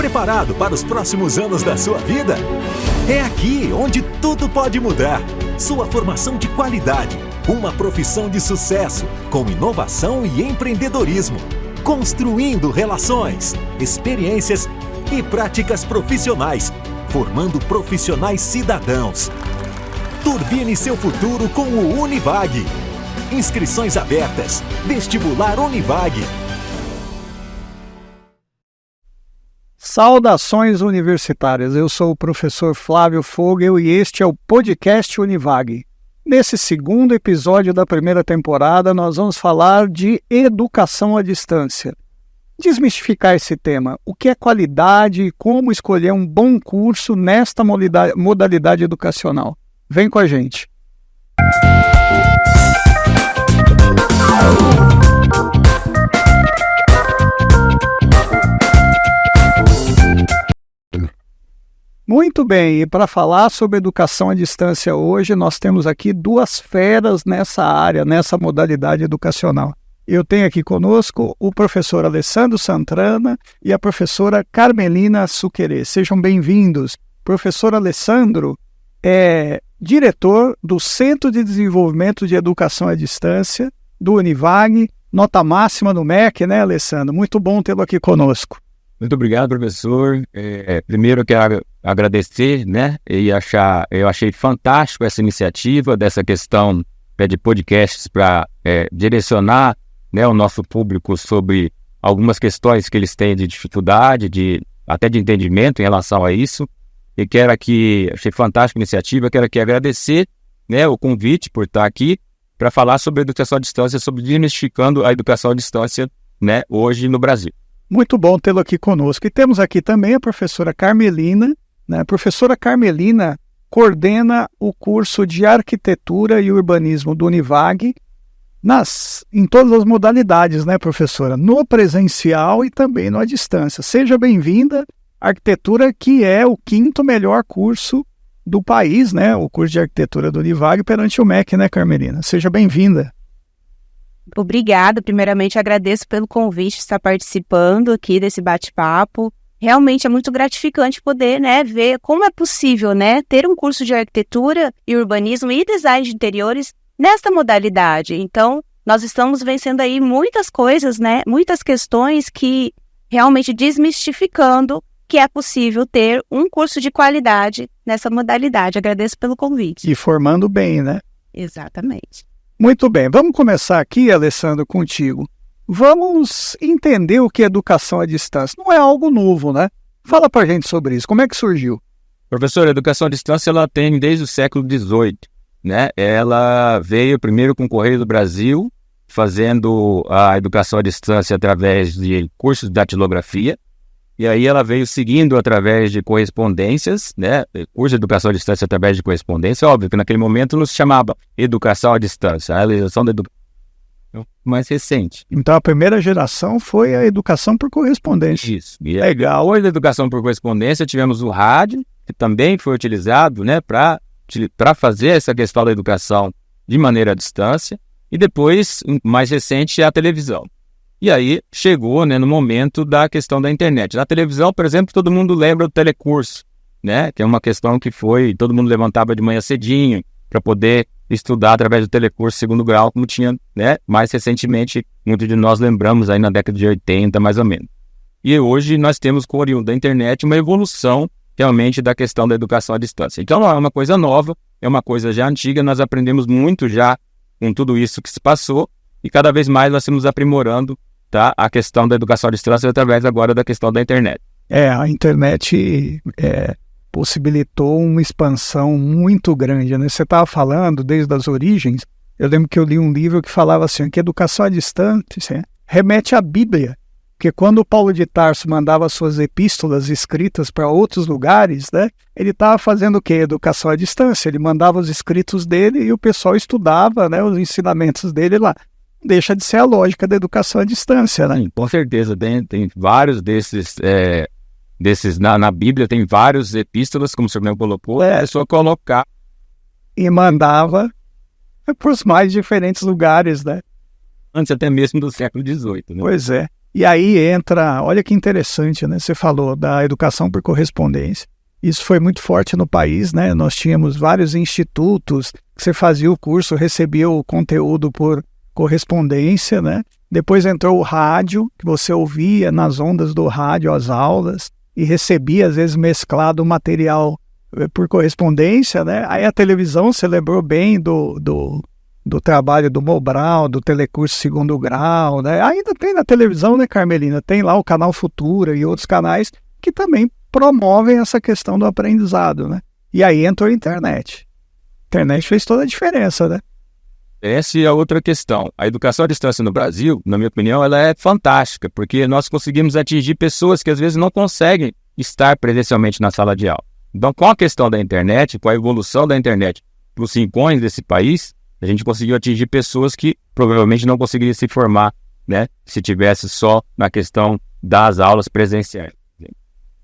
Preparado para os próximos anos da sua vida? É aqui onde tudo pode mudar. Sua formação de qualidade, uma profissão de sucesso, com inovação e empreendedorismo. Construindo relações, experiências e práticas profissionais, formando profissionais cidadãos. Turbine seu futuro com o Univag. Inscrições abertas. Vestibular Univag. Saudações universitárias, eu sou o professor Flávio Fogel e este é o podcast Univag. Nesse segundo episódio da primeira temporada, nós vamos falar de educação à distância. Desmistificar esse tema, o que é qualidade e como escolher um bom curso nesta modalidade educacional. Vem com a gente. Muito bem, e para falar sobre educação à distância hoje, nós temos aqui duas feras nessa área, nessa modalidade educacional. Eu tenho aqui conosco o professor Alessandro Santrana e a professora Carmelina Suquerê. Sejam bem-vindos. Professor Alessandro é diretor do Centro de Desenvolvimento de Educação à Distância, do Univag, nota máxima no MEC, né, Alessandro? Muito bom tê-lo aqui conosco. Muito obrigado, professor. Primeiro eu quero agradecer, né? Eu achei fantástico essa iniciativa dessa questão de podcasts para direcionar, né, o nosso público sobre algumas questões que eles têm de dificuldade, até de entendimento em relação a isso. E achei fantástica a iniciativa, quero aqui agradecer, né, o convite por estar aqui para falar sobre educação à distância, sobre desmistificando a educação à distância, né, hoje no Brasil. Muito bom tê-lo aqui conosco. E temos aqui também a professora Carmelina, né? A professora Carmelina coordena o curso de Arquitetura e Urbanismo do Univag em todas as modalidades, né, professora? No presencial e também no à distância. Seja bem-vinda. Arquitetura, que é o 5º melhor curso do país, né? O curso de Arquitetura do Univag perante o MEC, né, Carmelina? Seja bem-vinda. Obrigada, primeiramente agradeço pelo convite de estar participando aqui desse bate-papo. Realmente é muito gratificante poder, né, ver como é possível, né, ter um curso de arquitetura e urbanismo e design de interiores nesta modalidade. Então, nós estamos vencendo aí muitas coisas, né, muitas questões que realmente desmistificando que é possível ter um curso de qualidade nessa modalidade. Agradeço pelo convite. E formando bem, né? Exatamente. Muito bem, vamos começar aqui, Alessandro, contigo. Vamos entender o que é educação à distância. Não é algo novo, né? Fala pra gente sobre isso, como é que surgiu? Professor, a educação à distância ela tem desde o século XVIII, né? Ela veio primeiro com o Correio do Brasil, fazendo a educação à distância através de cursos de datilografia, e aí ela veio seguindo através de correspondências, né? Curso de educação à distância através de correspondência. Óbvio que naquele momento não se chamava educação à distância, a realização da educação mais recente. Então a primeira geração foi a educação por correspondência. Isso. E legal. Hoje da educação por correspondência tivemos o rádio, que também foi utilizado, né, para fazer essa questão da educação de maneira à distância, e depois, mais recente, a televisão. E aí chegou, né, no momento da questão da internet. Na televisão, por exemplo, todo mundo lembra do telecurso, né, que é uma questão que todo mundo levantava de manhã cedinho para poder estudar através do telecurso segundo grau, como tinha, né, mais recentemente, muitos de nós lembramos aí na década de 80, mais ou menos. E hoje nós temos, com o oriundo da internet, uma evolução realmente da questão da educação à distância. Então não é uma coisa nova, é uma coisa já antiga, nós aprendemos muito já com tudo isso que se passou, e cada vez mais nós estamos aprimorando, tá, a questão da educação à distância através agora da questão da internet. A internet possibilitou uma expansão muito grande, né? Você estava falando desde as origens, eu lembro que eu li um livro que falava assim, que educação à distância remete à Bíblia, porque quando Paulo de Tarso mandava suas epístolas escritas para outros lugares, né, ele estava fazendo o quê? Educação à distância, ele mandava os escritos dele e o pessoal estudava, né, os ensinamentos dele lá. Deixa de ser a lógica da educação à distância, né? Sim, com certeza, tem vários desses na Bíblia, tem vários epístolas, como o senhor mesmo colocou, é só colocar. E mandava para os mais diferentes lugares, né? Antes até mesmo do século XVIII, né? Pois é. E aí entra, olha que interessante, né? Você falou da educação por correspondência. Isso foi muito forte no país, né? Nós tínhamos vários institutos que você fazia o curso, recebia o conteúdo por correspondência, né? Depois entrou o rádio, que você ouvia nas ondas do rádio as aulas e recebia, às vezes, mesclado o material por correspondência, né? Aí a televisão, você lembrou bem do trabalho do Mobral, do Telecurso Segundo Grau, né? Ainda tem na televisão, né, Carmelina? Tem lá o Canal Futura e outros canais que também promovem essa questão do aprendizado, né? E aí entrou a internet. A internet fez toda a diferença, né? Essa é a outra questão. A educação à distância no Brasil, na minha opinião, ela é fantástica, porque nós conseguimos atingir pessoas que às vezes não conseguem estar presencialmente na sala de aula. Então, com a questão da internet, com a evolução da internet para os rincões desse país, a gente conseguiu atingir pessoas que provavelmente não conseguiriam se formar, né, se tivesse só na questão das aulas presenciais.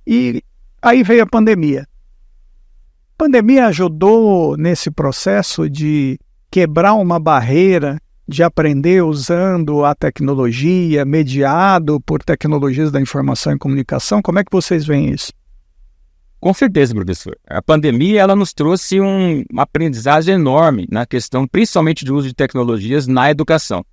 E aí veio a pandemia. A pandemia ajudou nesse processo de quebrar uma barreira de aprender usando a tecnologia, mediado por tecnologias da informação e comunicação. Como é que vocês veem isso? Com certeza, professor. A pandemia ela nos trouxe uma aprendizagem enorme na questão, principalmente de uso de tecnologias na educação,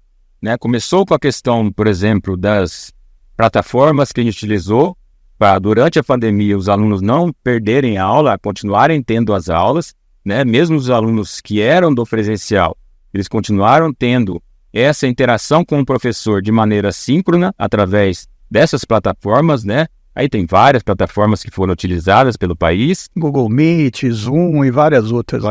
né? Começou com a questão, por exemplo, das plataformas que a gente utilizou para, durante a pandemia, os alunos não perderem a aula, continuarem tendo as aulas, né? Mesmo os alunos que eram do presencial, eles continuaram tendo essa interação com o professor de maneira síncrona, através dessas plataformas, né? Aí tem várias plataformas que foram utilizadas pelo país. Google Meet, Zoom e várias outras.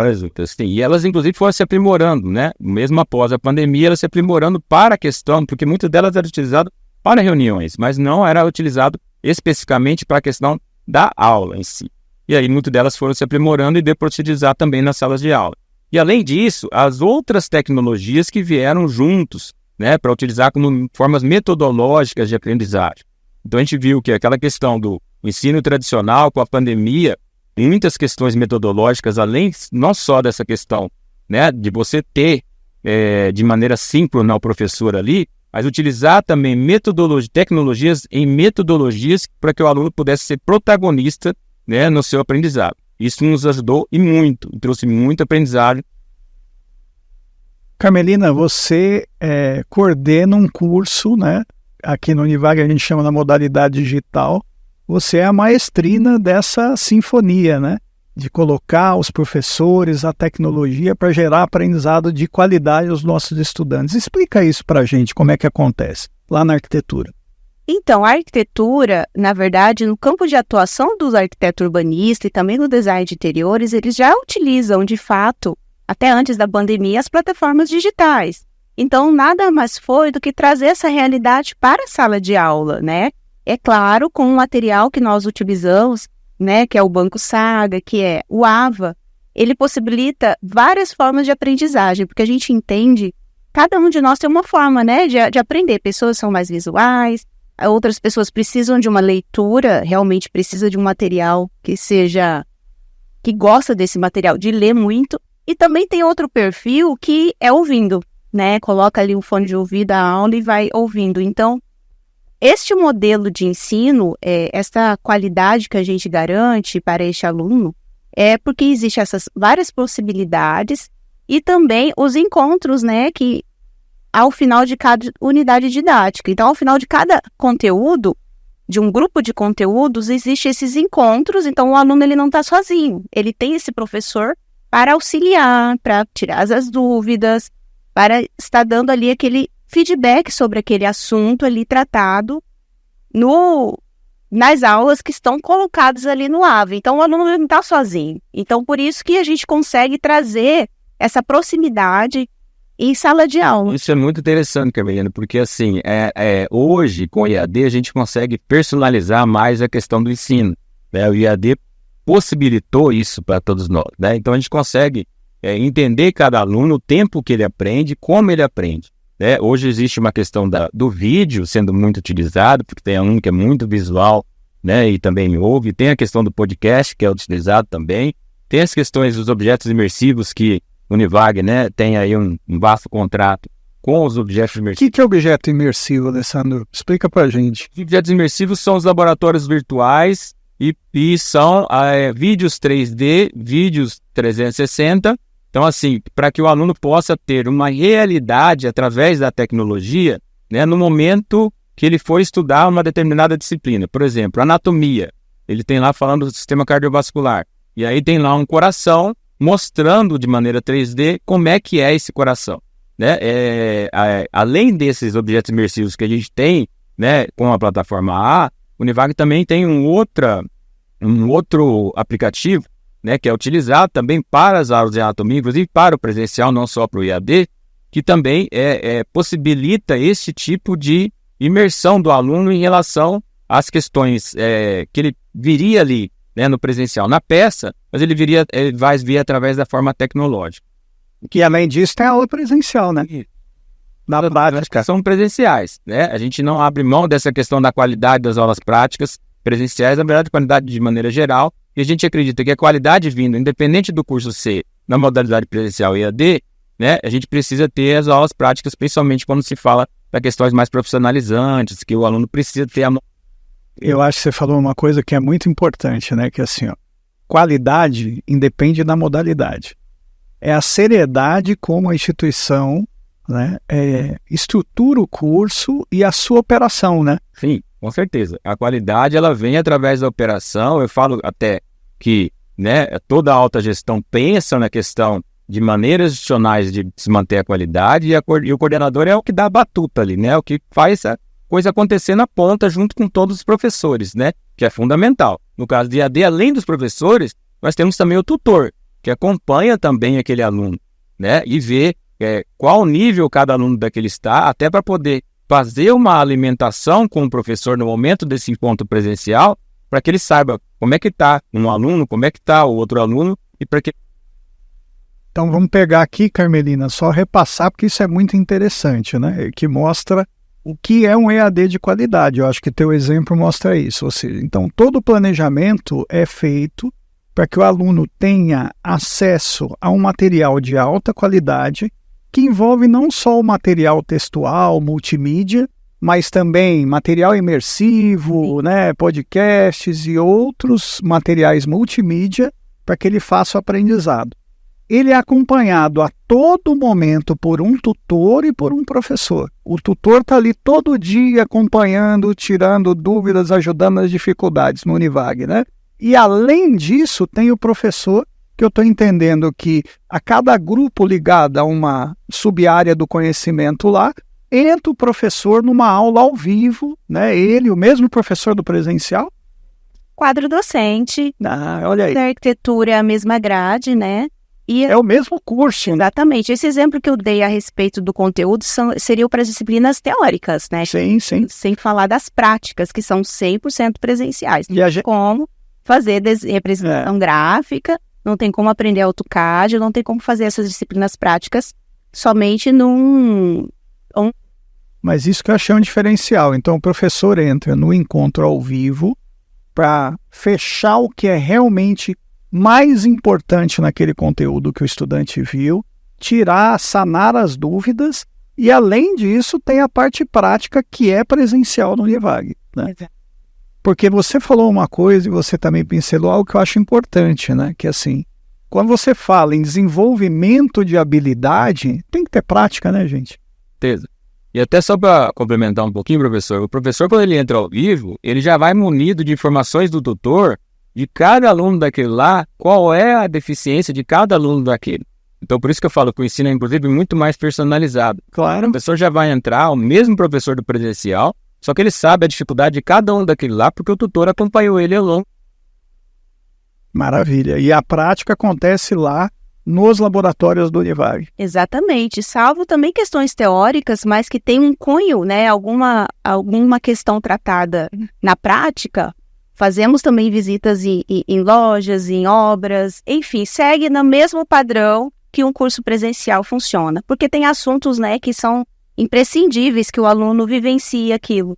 Sim. E elas, inclusive, foram se aprimorando, né? Mesmo após a pandemia, elas se aprimorando para a questão, porque muitas delas eram utilizadas para reuniões, mas não era utilizado especificamente para a questão da aula em si. E aí, muitas delas foram se aprimorando e deu para utilizar também nas salas de aula. E, além disso, as outras tecnologias que vieram juntos, né? Para utilizar como formas metodológicas de aprendizagem. Então, a gente viu que aquela questão do ensino tradicional com a pandemia, tem muitas questões metodológicas, além não só dessa questão, né, de você ter de maneira síncrona o professor ali, mas utilizar também tecnologias em metodologias para que o aluno pudesse ser protagonista, né, no seu aprendizado. Isso nos ajudou e muito, trouxe muito aprendizado. Carmelina, você coordena um curso, né? Aqui no Univag a gente chama na modalidade digital. Você é a maestrina dessa sinfonia, né? De colocar os professores, a tecnologia para gerar aprendizado de qualidade aos nossos estudantes. Explica isso para a gente, como é que acontece lá na arquitetura. Então, a arquitetura, na verdade, no campo de atuação dos arquitetos urbanistas e também no design de interiores, eles já utilizam, de fato, até antes da pandemia, as plataformas digitais. Então, nada mais foi do que trazer essa realidade para a sala de aula, né? É claro, com o material que nós utilizamos, né, que é o Banco Saga, que é o AVA, ele possibilita várias formas de aprendizagem, porque a gente entende, cada um de nós tem uma forma, né, de aprender. Pessoas são mais visuais, outras pessoas precisam de uma leitura, realmente precisa de um material que gosta desse material, de ler muito, e também tem outro perfil que é ouvindo, né? Coloca ali um fone de ouvido a aula e vai ouvindo. Então, este modelo de ensino, essa qualidade que a gente garante para este aluno, é porque existem essas várias possibilidades e também os encontros, né? Que ao final de cada unidade didática. Então, ao final de cada conteúdo, de um grupo de conteúdos, existem esses encontros. Então, o aluno ele não está sozinho. Ele tem esse professor para auxiliar, para tirar as dúvidas, para estar dando ali aquele feedback sobre aquele assunto ali tratado nas aulas que estão colocadas ali no AVA. Então, o aluno não está sozinho. Então, por isso que a gente consegue trazer essa proximidade em sala de aula. Isso é muito interessante, Carmelina, porque assim, hoje, com o IAD, a gente consegue personalizar mais a questão do ensino, né? O IAD possibilitou isso para todos nós, né? Então, a gente consegue entender cada aluno, o tempo que ele aprende, como ele aprende, né? Hoje existe uma questão do vídeo sendo muito utilizado, porque tem aluno que é muito visual, né? E também ouve. Tem a questão do podcast, que é utilizado também. Tem as questões dos objetos imersivos que o Univag, né, tem aí um vasto contrato com os objetos O imersivos. que é objeto imersivo, Alessandro? Explica pra gente. Os objetos imersivos são os laboratórios virtuais e são vídeos 3D, vídeos 360. Então, assim, para que o aluno possa ter uma realidade através da tecnologia, né, no momento que ele for estudar uma determinada disciplina. Por exemplo, anatomia. Ele tem lá falando do sistema cardiovascular. E aí tem lá um coração mostrando de maneira 3D como é que é esse coração. Né? Além desses objetos imersivos que a gente tem, né, com a plataforma A, o Univag também tem um outro aplicativo, né, que é utilizado também para as aulas de anatomia, inclusive para o presencial, não só para o EAD, que também possibilita esse tipo de imersão do aluno em relação às questões que ele viria ali, né, no presencial, na peça, mas ele vai vir através da forma tecnológica. Que além disso tem a aula presencial, né? Na prática. São presenciais, né? A gente não abre mão dessa questão da qualidade das aulas práticas presenciais, na verdade, qualidade de maneira geral, e a gente acredita que a qualidade vindo, independente do curso ser na modalidade presencial e EAD, né, a gente precisa ter as aulas práticas, principalmente quando se fala de questões mais profissionalizantes, que o aluno precisa ter Eu acho que você falou uma coisa que é muito importante, né? Que assim, ó, qualidade independe da modalidade. É a seriedade como a instituição, né, estrutura o curso e a sua operação, né? Sim, com certeza. A qualidade, ela vem através da operação. Eu falo até que, né, toda a alta gestão pensa na questão de maneiras institucionais de se manter a qualidade e o coordenador é o que dá a batuta ali, né? O que faz a coisa acontecer na ponta junto com todos os professores, né? Que é fundamental. No caso de EAD, além dos professores, nós temos também o tutor, que acompanha também aquele aluno, né? E vê qual nível cada aluno daquele está, até para poder fazer uma alimentação com o professor no momento desse encontro presencial, para que ele saiba como é que está um aluno, como é que está o outro aluno, e para que... Então vamos pegar aqui, Carmelina, só repassar, porque isso é muito interessante, né? Que mostra o que é um EAD de qualidade. Eu acho que teu exemplo mostra isso. Ou seja, então todo o planejamento é feito para que o aluno tenha acesso a um material de alta qualidade, que envolve não só o material textual, multimídia, mas também material imersivo, né, podcasts e outros materiais multimídia para que ele faça o aprendizado. Ele é acompanhado a todo momento por um tutor e por um professor. O tutor está ali todo dia acompanhando, tirando dúvidas, ajudando nas dificuldades no Univag, né? E além disso, tem o professor, que eu estou entendendo que a cada grupo ligado a uma sub-área do conhecimento lá, entra o professor numa aula ao vivo, né? Ele, o mesmo professor do presencial. Quadro docente, Olha aí. da arquitetura é a mesma grade, né? E é o mesmo curso. Exatamente. Esse exemplo que eu dei a respeito do conteúdo seriam para as disciplinas teóricas, né? Sim, sim. Sem falar das práticas, que são 100% presenciais. E como fazer representação gráfica, não tem como aprender AutoCAD, não tem como fazer essas disciplinas práticas somente Mas isso que eu achei um diferencial. Então o professor entra no encontro ao vivo para fechar o que é realmente mais importante naquele conteúdo que o estudante viu, sanar as dúvidas, e além disso tem a parte prática que é presencial no Univag, né? Porque você falou uma coisa e você também pincelou algo que eu acho importante, né? Que assim, quando você fala em desenvolvimento de habilidade, tem que ter prática, né, gente? Certeza. E até só para complementar um pouquinho, professor, o professor, quando ele entra ao vivo, ele já vai munido de informações do tutor de cada aluno daquele lá, qual é a deficiência de cada aluno daquele. Então, por isso que eu falo que o ensino é, inclusive, muito mais personalizado. Claro. O professor já vai entrar, o mesmo professor do presencial, só que ele sabe a dificuldade de cada um daquele lá, porque o tutor acompanhou ele ao longo. Maravilha. E a prática acontece lá nos laboratórios do Univag. Exatamente. Salvo também questões teóricas, mas que tem um cunho, né? Alguma questão tratada na prática. Fazemos também visitas em lojas, em obras, enfim, segue no mesmo padrão que um curso presencial funciona. Porque tem assuntos, né, que são imprescindíveis que o aluno vivencie aquilo.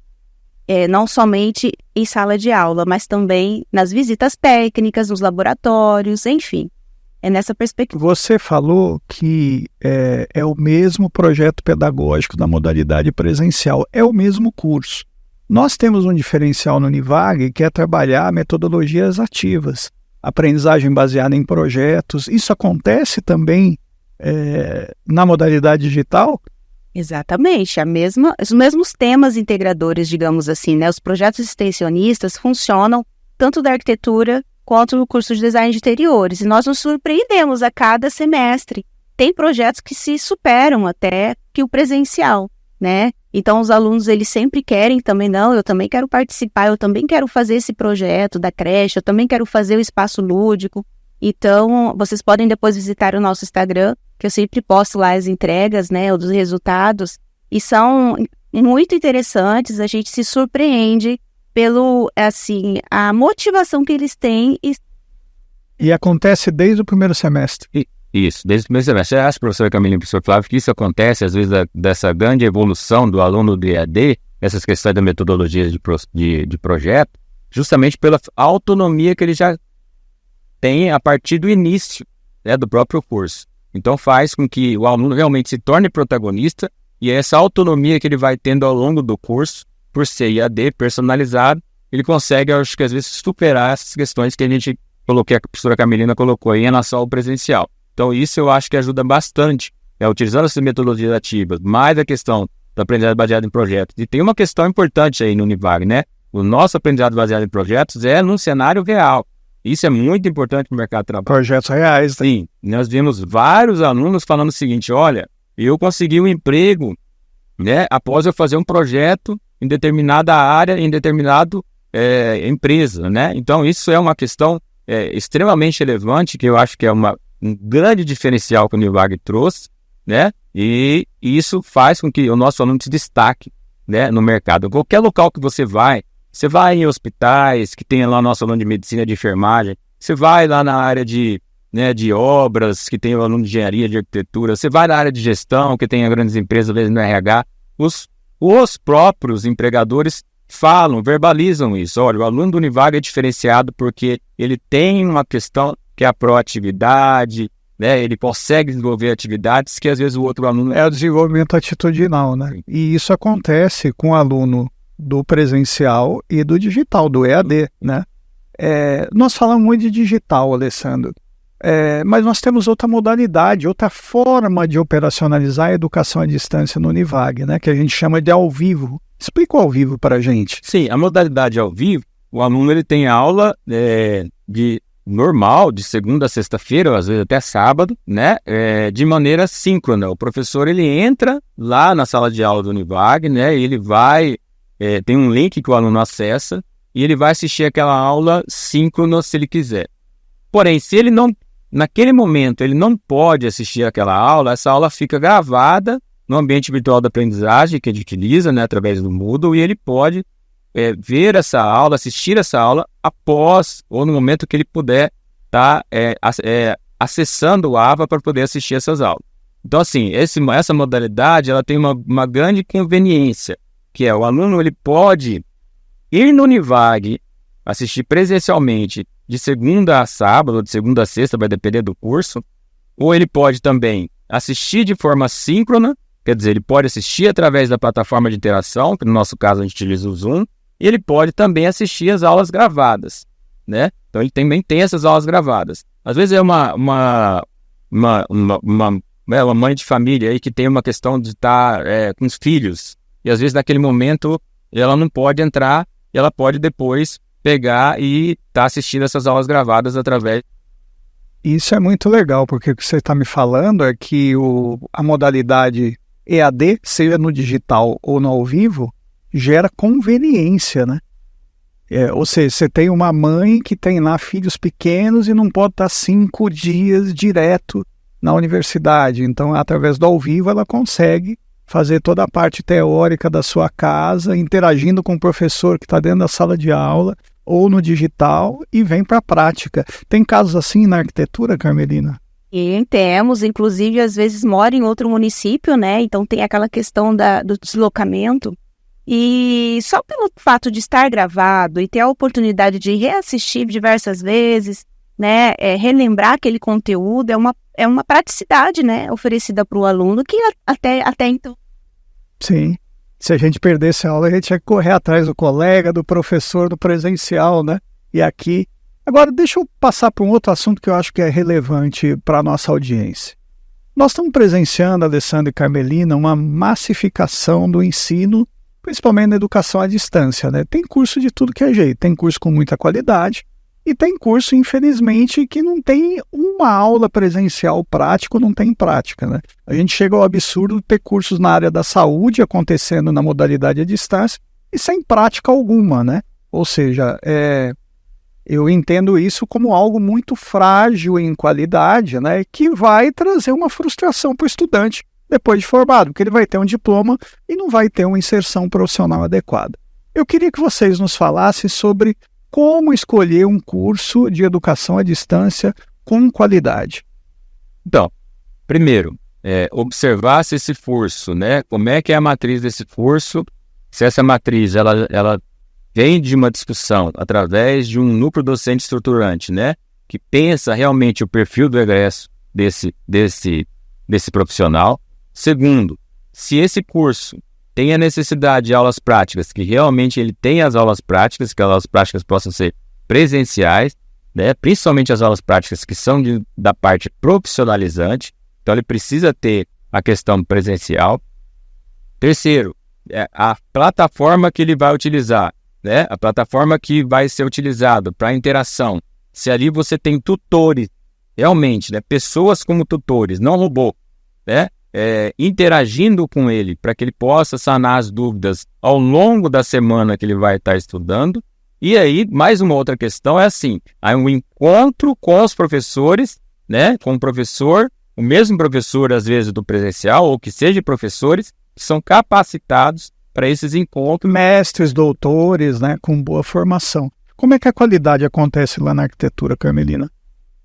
Não somente em sala de aula, mas também nas visitas técnicas, nos laboratórios, enfim. É nessa perspectiva. Você falou que é o mesmo projeto pedagógico da modalidade presencial, é o mesmo curso. Nós temos um diferencial no Univag que é trabalhar metodologias ativas, aprendizagem baseada em projetos. Isso acontece também na modalidade digital? Exatamente, os mesmos temas integradores, digamos assim, né? Os projetos extensionistas funcionam tanto da arquitetura quanto no curso de design de interiores. E nós nos surpreendemos a cada semestre. Tem projetos que se superam até que o presencial, né? Então, os alunos, eles sempre querem também, não, eu também quero participar, eu também quero fazer esse projeto da creche, eu também quero fazer o espaço lúdico. Então, vocês podem depois visitar o nosso Instagram, que eu sempre posto lá as entregas, né, dos resultados, e são muito interessantes, a gente se surpreende pelo, assim, a motivação que eles têm. E acontece desde o primeiro semestre. Isso, desde o primeiro semestre. Você acha, professor Camila e professor Flávio, que isso acontece, às vezes, dessa grande evolução do aluno do EAD, essas questões da metodologia de projeto, justamente pela autonomia que ele já tem a partir do início, né, do próprio curso. Então faz com que o aluno realmente se torne protagonista e essa autonomia que ele vai tendo ao longo do curso, por ser EAD personalizado, ele consegue, acho que às vezes, superar essas questões que a professora Camilina colocou aí em relação ao presencial. Então isso eu acho que ajuda bastante, utilizando essas metodologias ativas, mais a questão da aprendizagem baseada em projetos. E tem uma questão importante aí no Univag, né? O nosso aprendizado baseado em projetos é num cenário real. Isso é muito importante no mercado de trabalho. Projetos reais. Né? Sim, nós vimos vários alunos falando o seguinte, olha, eu consegui um emprego, né, após eu fazer um projeto em determinada área, em determinada empresa, né? Então isso é uma questão extremamente relevante, que eu acho que é um grande diferencial que o Univag trouxe, né? E isso faz com que o nosso aluno se destaque, né, no mercado. Qualquer local que você vai em hospitais, que tem lá o nosso aluno de medicina, de enfermagem, você vai lá na área de obras, que tem o aluno de engenharia, de arquitetura, você vai na área de gestão, que tem grandes empresas, às vezes no RH, os próprios empregadores verbalizam isso. Olha, o aluno do Univag é diferenciado porque ele tem uma questão que é a proatividade, né? Ele consegue desenvolver atividades que às vezes o outro aluno... É o desenvolvimento atitudinal, né? E isso acontece com o aluno do presencial e do digital, do EAD, né? Nós falamos muito de digital, Alessandro, mas nós temos outra modalidade, outra forma de operacionalizar a educação à distância no Univag, né? Que a gente chama de ao vivo. Explica o ao vivo para a gente. Sim, a modalidade ao vivo, o aluno ele tem aula normal, de segunda a sexta-feira, ou às vezes até sábado, né? De maneira síncrona. O professor ele entra lá na sala de aula do Univag, né? E ele vai... tem um link que o aluno acessa e ele vai assistir aquela aula síncrona se ele quiser. Porém, se ele não, naquele momento, ele não pode assistir aquela aula, essa aula fica gravada no ambiente virtual da aprendizagem que a gente utiliza, né, através do Moodle, e ele pode ver essa aula, assistir essa aula após ou no momento que ele puder estar acessando o AVA para poder assistir essas aulas. Então, assim, essa modalidade ela tem uma grande conveniência, que é o aluno ele pode ir no Univag, assistir presencialmente de segunda a sábado, ou de segunda a sexta, vai depender do curso, ou ele pode também assistir de forma síncrona, quer dizer, ele pode assistir através da plataforma de interação, que no nosso caso a gente utiliza o Zoom, e ele pode também assistir as aulas gravadas, né? Então ele também tem essas aulas gravadas. Às vezes é uma mãe de família aí que tem uma questão de estar com os filhos, e às vezes naquele momento ela não pode entrar, e ela pode depois pegar e estar assistindo essas aulas gravadas através. Isso é muito legal, porque o que você está me falando é que a modalidade EAD, seja no digital ou no ao vivo, gera conveniência, né? Ou seja, você tem uma mãe que tem lá filhos pequenos e não pode estar 5 dias direto na universidade. Então, através do ao vivo, ela consegue fazer toda a parte teórica da sua casa, interagindo com o professor que está dentro da sala de aula, ou no digital, e vem para a prática. Tem casos assim na arquitetura, Carmelina? E temos, inclusive, às vezes mora em outro município, né? Então tem aquela questão do deslocamento. E só pelo fato de estar gravado e ter a oportunidade de reassistir diversas vezes, né, relembrar aquele conteúdo, é uma praticidade, né, oferecida para o aluno que até então. Sim. Se a gente perdesse a aula, a gente tinha que correr atrás do colega, do professor, do presencial, né? E aqui... Agora, deixa eu passar para um outro assunto que eu acho que é relevante para a nossa audiência. Nós estamos presenciando, Alessandra e Carmelina, uma massificação do ensino, principalmente na educação à distância, né? Tem curso de tudo que é jeito, tem curso com muita qualidade e tem curso, infelizmente, que não tem uma aula presencial prática, não tem prática, né? A gente chega ao absurdo de ter cursos na área da saúde acontecendo na modalidade à distância e sem prática alguma, né? Ou seja, eu entendo isso como algo muito frágil em qualidade, né, que vai trazer uma frustração para o estudante depois de formado, porque ele vai ter um diploma e não vai ter uma inserção profissional adequada. Eu queria que vocês nos falassem sobre como escolher um curso de educação à distância com qualidade. Então, primeiro, observar se esse curso, né, como é que é a matriz desse curso, se essa matriz ela vem de uma discussão através de um núcleo docente estruturante, né, que pensa realmente o perfil do egresso desse profissional. Segundo, se esse curso tem a necessidade de aulas práticas, que realmente ele tem as aulas práticas, que as aulas práticas possam ser presenciais, né, principalmente as aulas práticas que são da parte profissionalizante, então ele precisa ter a questão presencial. Terceiro, a plataforma que ele vai utilizar, né? A plataforma que vai ser utilizada para interação, se ali você tem tutores, realmente, né? Pessoas como tutores, não robô, né? Interagindo com ele para que ele possa sanar as dúvidas ao longo da semana que ele vai estar estudando. E aí, mais uma outra questão é assim, há um encontro com os professores, né? Com o professor, o mesmo professor às vezes do presencial, ou que seja professores, que são capacitados para esses encontros. Mestres, doutores, né, com boa formação. Como é que a qualidade acontece lá na arquitetura, Carmelina?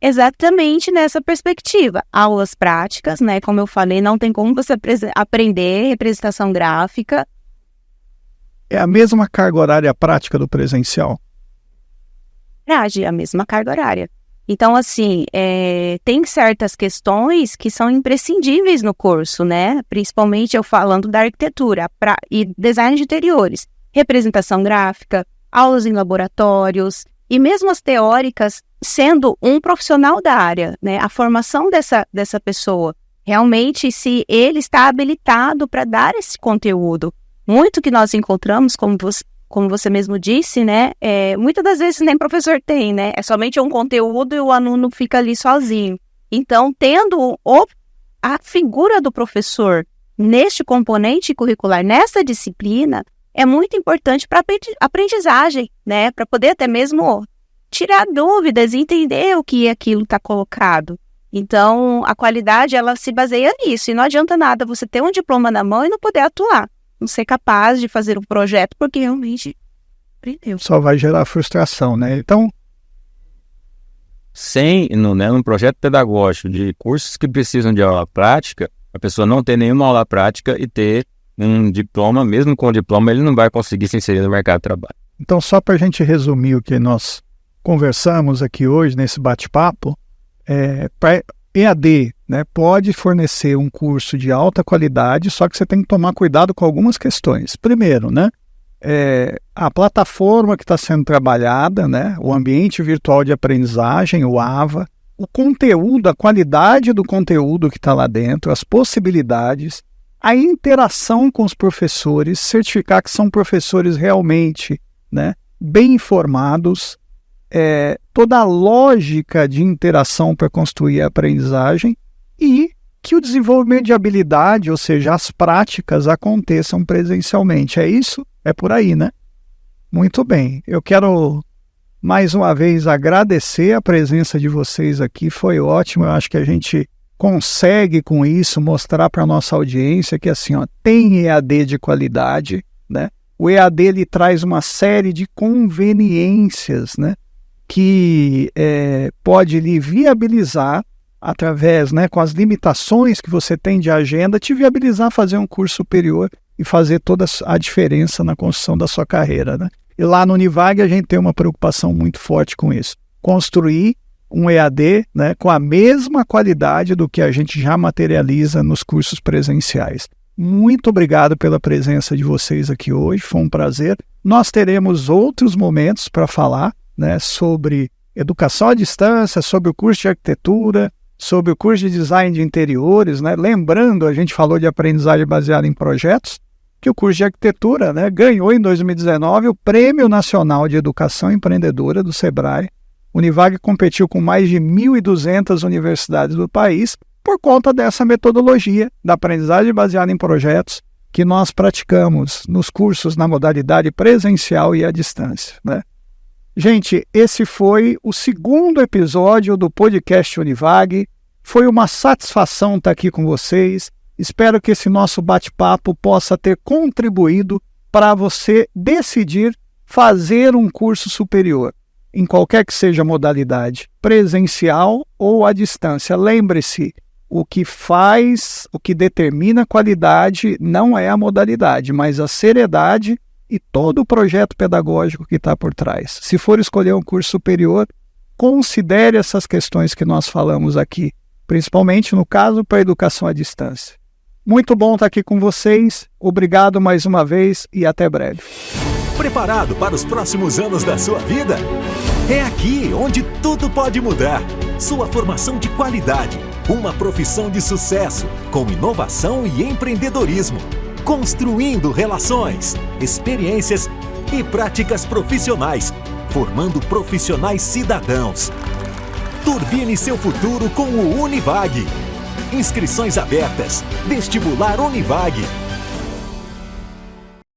Exatamente nessa perspectiva. Aulas práticas, né, como eu falei, não tem como você aprender representação gráfica. É a mesma carga horária prática do presencial? A mesma carga horária. Então, assim, tem certas questões que são imprescindíveis no curso, né? Principalmente eu falando da arquitetura e design de interiores. Representação gráfica, aulas em laboratórios e mesmo as teóricas, sendo um profissional da área, né? A formação dessa pessoa. Realmente, se ele está habilitado para dar esse conteúdo. Muito que nós encontramos, como você mesmo disse, né, muitas das vezes nem professor tem, né, é somente um conteúdo e o aluno fica ali sozinho. Então, tendo a figura do professor neste componente curricular, nessa disciplina, é muito importante para a aprendizagem, né, para poder até mesmo tirar dúvidas e entender o que aquilo está colocado. Então, a qualidade, ela se baseia nisso, e não adianta nada você ter um diploma na mão e não poder atuar. Não ser capaz de fazer um projeto, porque realmente aprendeu. Só vai gerar frustração, né? Então, sem um projeto pedagógico de cursos que precisam de aula prática, a pessoa não ter nenhuma aula prática e ter um diploma, mesmo com o diploma, ele não vai conseguir se inserir no mercado de trabalho. Então, só para a gente resumir o que nós conversamos aqui hoje, nesse bate-papo, para EAD, né, pode fornecer um curso de alta qualidade, só que você tem que tomar cuidado com algumas questões. Primeiro, né, a plataforma que está sendo trabalhada, né, o ambiente virtual de aprendizagem, o AVA, o conteúdo, a qualidade do conteúdo que está lá dentro, as possibilidades, a interação com os professores, certificar que são professores realmente, né, bem informados, toda a lógica de interação para construir a aprendizagem e que o desenvolvimento de habilidade, ou seja, as práticas aconteçam presencialmente. É isso? É por aí, né? Muito bem. Eu quero mais uma vez agradecer a presença de vocês aqui. Foi ótimo. Eu acho que a gente consegue com isso mostrar para a nossa audiência que assim, tem EAD de qualidade, né? O EAD ele traz uma série de conveniências, né, que pode lhe viabilizar através, né, com as limitações que você tem de agenda, te viabilizar fazer um curso superior e fazer toda a diferença na construção da sua carreira, né? E lá no Univag a gente tem uma preocupação muito forte com isso. Construir um EAD, né, com a mesma qualidade do que a gente já materializa nos cursos presenciais. Muito obrigado pela presença de vocês aqui hoje, foi um prazer. Nós teremos outros momentos para falar, né, sobre educação à distância, sobre o curso de arquitetura, sobre o curso de design de interiores, né? Lembrando, a gente falou de aprendizagem baseada em projetos, que o curso de arquitetura, né, ganhou em 2019 o Prêmio Nacional de Educação Empreendedora do Sebrae. O Univag competiu com mais de 1.200 universidades do país por conta dessa metodologia da aprendizagem baseada em projetos que nós praticamos nos cursos na modalidade presencial e à distância, né? Gente, esse foi o segundo episódio do podcast Univag. Foi uma satisfação estar aqui com vocês. Espero que esse nosso bate-papo possa ter contribuído para você decidir fazer um curso superior, em qualquer que seja a modalidade, presencial ou à distância. Lembre-se, o que determina a qualidade não é a modalidade, mas a seriedade e todo o projeto pedagógico que está por trás. Se for escolher um curso superior, considere essas questões que nós falamos aqui, principalmente no caso para a educação à distância. Muito bom estar aqui com vocês, obrigado mais uma vez e até breve. Preparado para os próximos anos da sua vida? É aqui onde tudo pode mudar. Sua formação de qualidade, uma profissão de sucesso, com inovação e empreendedorismo. Construindo relações, experiências e práticas profissionais, formando profissionais cidadãos. Turbine seu futuro com o Univag. Inscrições abertas. Vestibular Univag.